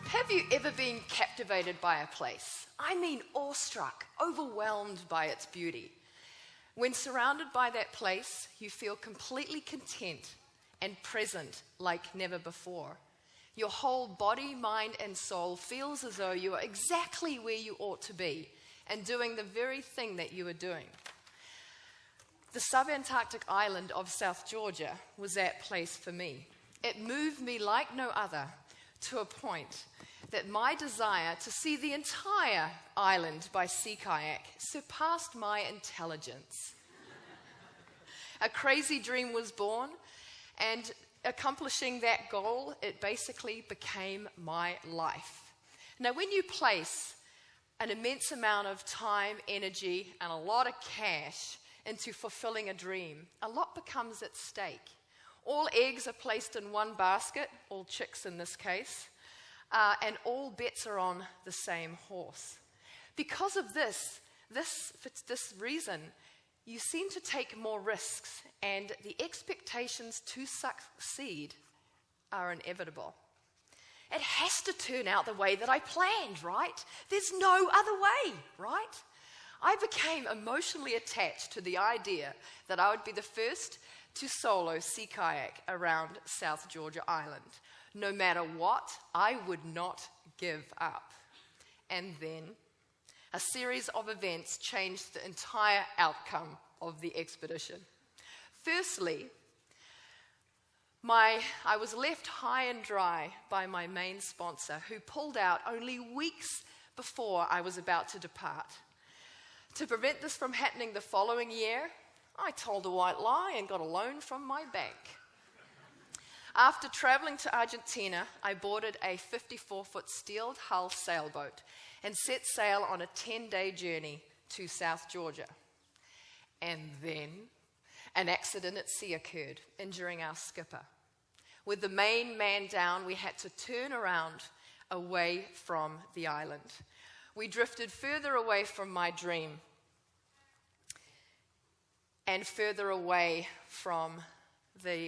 Have you ever been captivated by a place? I mean awestruck, overwhelmed by its beauty. When surrounded by that place, you feel completely content and present like never before. Your whole body, mind, and soul feels as though you are exactly where you ought to be and doing the very thing that you are doing. The subantarctic island of South Georgia was that place for me. It moved me like no other to a point that my desire to see the entire island by sea kayak surpassed my intelligence. A crazy dream was born, and accomplishing that goal, it basically became my life. Now, when you place an immense amount of time, energy, and a lot of cash into fulfilling a dream, a lot becomes at stake. All eggs are placed in one basket, all chicks in this case, and all bets are on the same horse. Because of this reason, you seem to take more risks, and the expectations to succeed are inevitable. It has to turn out the way that I planned, right? There's no other way, right? I became emotionally attached to the idea that I would be the first to solo sea kayak around South Georgia Island. No matter what, I would not give up. And then a series of events changed the entire outcome of the expedition. Firstly, I was left high and dry by my main sponsor, who pulled out only weeks before I was about to depart. To prevent this from happening the following year, I told a white lie and got a loan from my bank. After traveling to Argentina, I boarded a 54-foot steel hull sailboat and set sail on a 10-day journey to South Georgia. And then an accident at sea occurred, injuring our skipper. With the main man down, we had to turn around away from the island. We drifted further away from my dream and further away from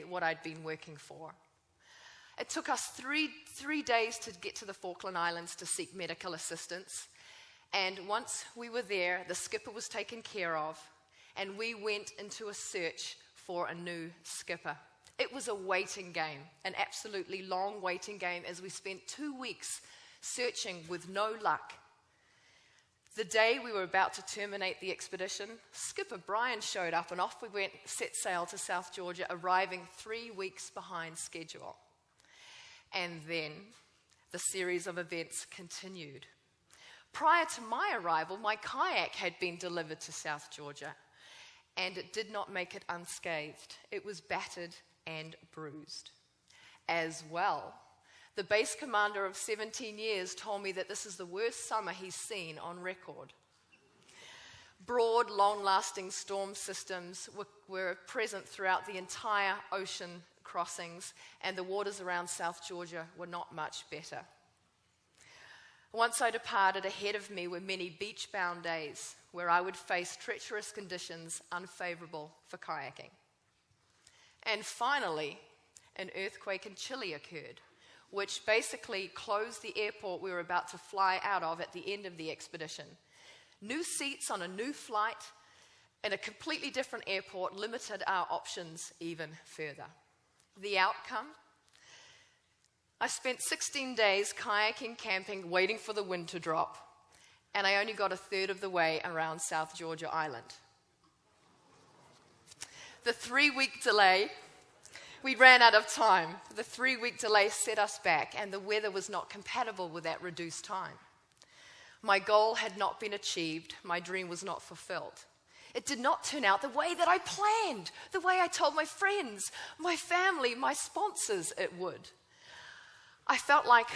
what I'd been working for. It took us three days to get to the Falkland Islands to seek medical assistance. And once we were there, the skipper was taken care of, and we went into a search for a new skipper. It was a waiting game, an absolutely long waiting game, as we spent 2 weeks searching with no luck. The day we were about to terminate the expedition, Skipper Brian showed up, and off we went, set sail to South Georgia, arriving 3 weeks behind schedule. And then the series of events continued. Prior to my arrival, my kayak had been delivered to South Georgia, and it did not make it unscathed. It was battered and bruised. As well, the base commander of 17 years told me that this is the worst summer he's seen on record. Broad, long-lasting storm systems were present throughout the entire ocean crossings, and the waters around South Georgia were not much better. Once I departed, ahead of me were many beach-bound days where I would face treacherous conditions unfavorable for kayaking. And finally, an earthquake in Chile occurred, which basically closed the airport we were about to fly out of at the end of the expedition. New seats on a new flight in a completely different airport limited our options even further. The outcome? I spent 16 days kayaking, camping, waiting for the wind to drop, and I only got a third of the way around South Georgia Island. The 3-week delay, we ran out of time. The 3-week delay set us back, and the weather was not compatible with that reduced time. My goal had not been achieved. My dream was not fulfilled. It did not turn out the way that I planned, the way I told my friends, my family, my sponsors it would. I felt like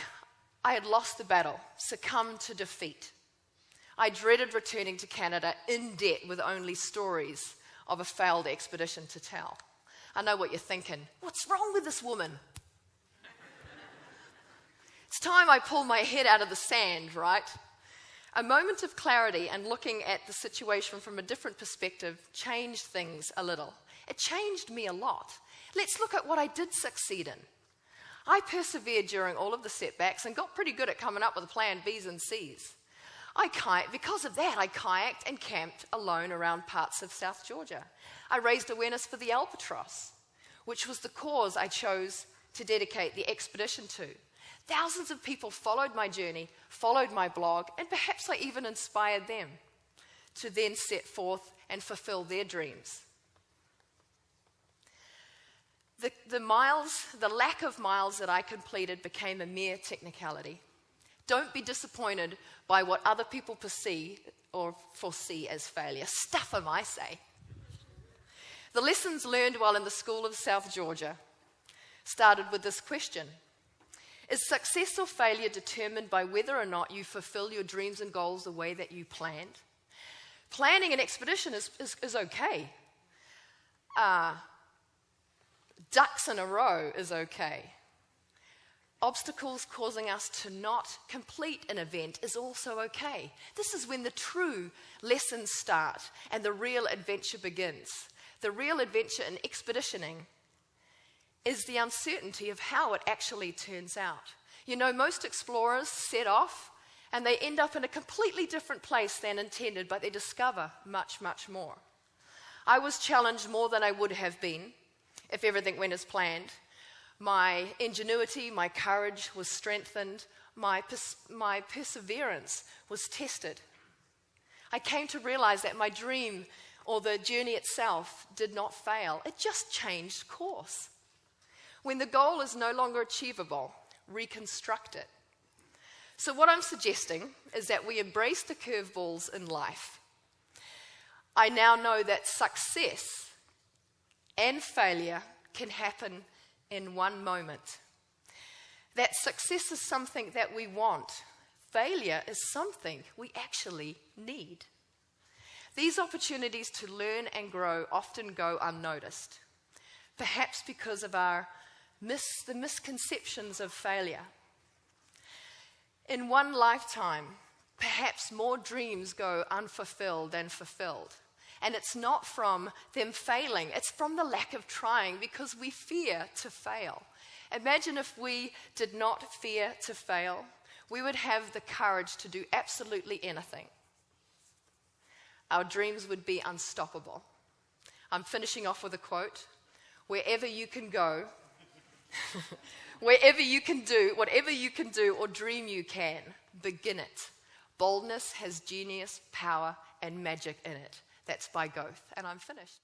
I had lost the battle, succumbed to defeat. I dreaded returning to Canada in debt with only stories of a failed expedition to tell. I know what you're thinking. What's wrong with this woman? It's time I pull my head out of the sand, right? A moment of clarity and looking at the situation from a different perspective changed things a little. It changed me a lot. Let's look at what I did succeed in. I persevered during all of the setbacks and got pretty good at coming up with plan B's and C's. Because of that, I kayaked and camped alone around parts of South Georgia. I raised awareness for the albatross, which was the cause I chose to dedicate the expedition to. Thousands of people followed my journey, followed my blog, and perhaps I even inspired them to then set forth and fulfill their dreams. The lack of miles that I completed became a mere technicality. Don't be disappointed by what other people perceive or foresee as failure. Stuff them, I say. The lessons learned while in the school of South Georgia started with this question. Is success or failure determined by whether or not you fulfill your dreams and goals the way that you planned? Planning an expedition is okay. Ducks in a row is okay. Obstacles causing us to not complete an event is also okay. This is when the true lessons start and the real adventure begins. The real adventure in expeditioning is the uncertainty of how it actually turns out. You know, most explorers set off and they end up in a completely different place than intended, but they discover much, much more. I was challenged more than I would have been if everything went as planned. My ingenuity, my courage was strengthened, my perseverance was tested. I came to realize that my dream or the journey itself did not fail. It just changed course. When the goal is no longer achievable, reconstruct it. So what I'm suggesting is that we embrace the curveballs in life. I now know that success and failure can happen in one moment. That success is something that we want. Failure is something we actually need. These opportunities to learn and grow often go unnoticed, perhaps because of the misconceptions of failure. In one lifetime, perhaps more dreams go unfulfilled than fulfilled. And it's not from them failing, it's from the lack of trying because we fear to fail. Imagine if we did not fear to fail, we would have the courage to do absolutely anything. Our dreams would be unstoppable. I'm finishing off with a quote. Wherever you can go, wherever you can do, whatever you can do or dream you can, begin it. Boldness has genius, power, and magic in it. That's by Goethe. And I'm finished.